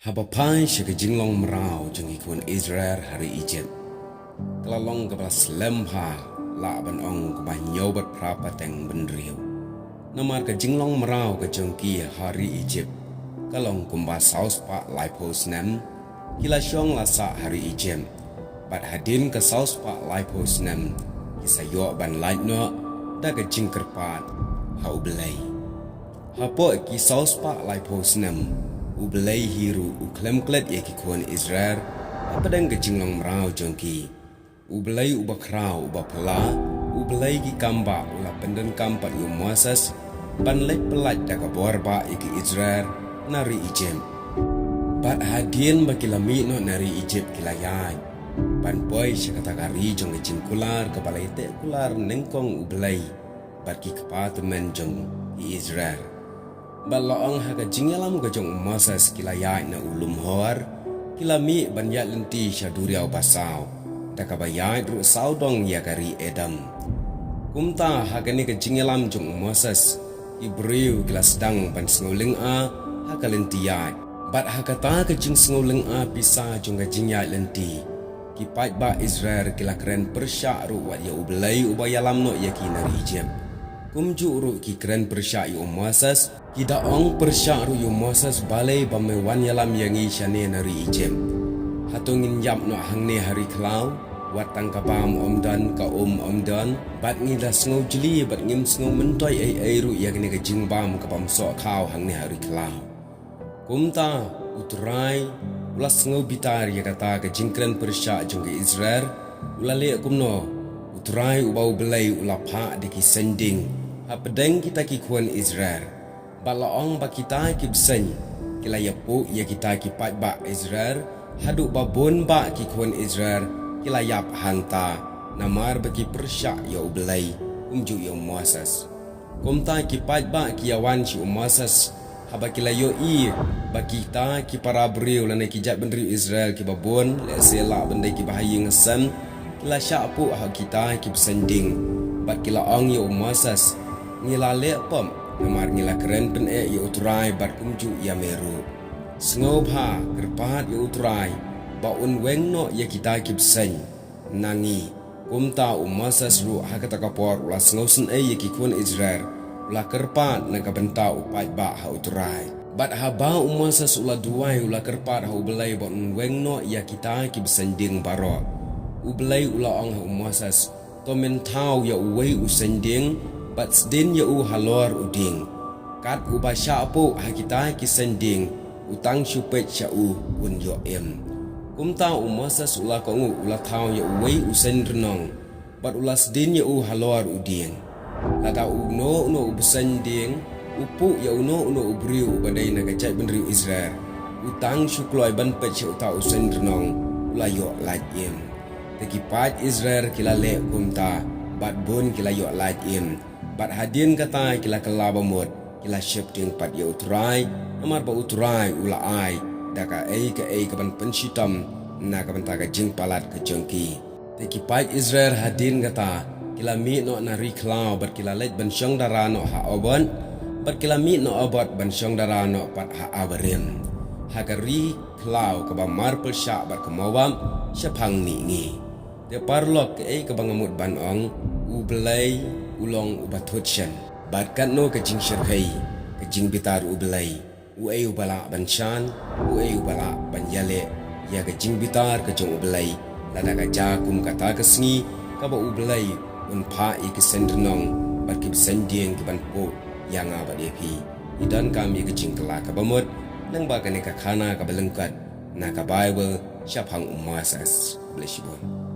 Habapai syaka jinglong merau jeng ikun Israel hari Egypt. Kelalong kebal selempha la ban ong kebah nyobat prapateng benriu. Namar ke jinglong merau ke jengki hari Egypt. Kalong kumbah saus pak laipos nem. Kila syong lasa hari Egypt. Bat hadin ke saus pak laipos nem. Kisa yok ban lait no. Da ke jingkerpat. Hau belai. Hapo ki saus pak laipos nem. Ubelai hiru uklem klet ye ki kuan Israel apadang ke jinglong merau jongki ubelai ubakrau ubapala ubelai ki kamba ula pendan kampat yu muasas ban lek pelat daga borba ye ki Israel nari Egypt bat hadien bakilami no nari Egypt kilayai ban boy syakatakari jong ke jingkular kepala ite kular nengkong ubelai bat ki kepatemen jong ki Israel Balaong haga jingalam gajong Moses kilayai na ulum hor kilami banyat lenti syaduriau basau dakabayai ru saudong ya kari Edam kumta haga ni jingalam jong Moses ibriu gelas dang ban senguling a haga lenti yai bat haga ta kejing senguling a pisa jong gajingya lenti kipat ba Israel kila keren persyak ru wat ya ubelai ubayalam no ya kinari Egypt kumju ru ki keren persyak yu Moses Kita ong persyak ru yu Moses balai bamewan yalam yangi syane nari Egypt. Hatungin yap no hangne hari kelau, wat tangkapam omdan ka omdan, bat ngida sengau jeli bat ngim sengau mentoy ai ru yang ni ke jingbam ka pam sok kau hangne hari kelau. Kumta utrai ulas sengau bitar ya kata ke jingkren persyak jong ke Israel, ulale kumno utrai ubau belai ulapa de ki sending. Hapedeng kita ki kuan Israel. Balaong ba kita ki bsen kila yapu ya kita ki pat ba Israel haduk babon ba ki kuan Israel kila yap hanta namar bagi persyak ya ubelai umju ya Moses kumta ki pat ba ki yawan si Moses haba kila yo i ba kita ki para briu lana ki jat benriu Israel ki babon le sela bendai ki bahayi ngesam kila syapu ha kita ki besending bat kila ong ya Moses ngila le pom Namar ngila keren pen ya utrai bat kumju ya meru. Sengau ha kerpat ya utrai ba un weng no ya kita kibsen nangi kumta Moses ru ha kata kapor ula sengau sen ya ki kun Israel ula kerpat na kabenta upai ba ha utrai. Bat ha ba Moses ula duai ula kerpat ha ubelai ba un weng no ya kita kibsen ding baro. Ubelai ula ong ha Moses to mentau ya uwei usending bat sedin ya halor uding kat ubasya apu hakita kisending utang syupet syau un yo kumta Moses ula kongu ula tau ya uwei usen renong bat ula sedin ya halor uding lata uno ubsending upu ya uno ubriu badai nagajai benriu Israel utang syukloi ban pet syau ta usen renong ula yo lajim tekipat Israel kilale kumta bat bun kila yo lajim Bat hadin kata kila kelabamut kila syepting pat ya utrai amar ba utrai ula ai daka ke kaban penshitam na kaban taga jing palat ke jengki teki pat Israel hadin kata kila mi no na riklau bat kila let ban syong darano ha oban bat kila mi no obat ban syong darano pat ha abarin hagari klau kaba marpel syak bat kemawam syapang ni de parlok ke kabangamut ban ong ubelai ulong ubathutsyan batkan no kajing syarkai kajing bitar ubelai uai ubala banshan uai ubala banyale ya kajing bitar kajong ubelai lada kaja kum kata kesngi kaba ubelai unpa ikisendrenong batkib sending kiban po yang abad epi idan kami kajing kelak kabamut nang bagane kakana kabalengkat na ka Bible syapang Moses bless you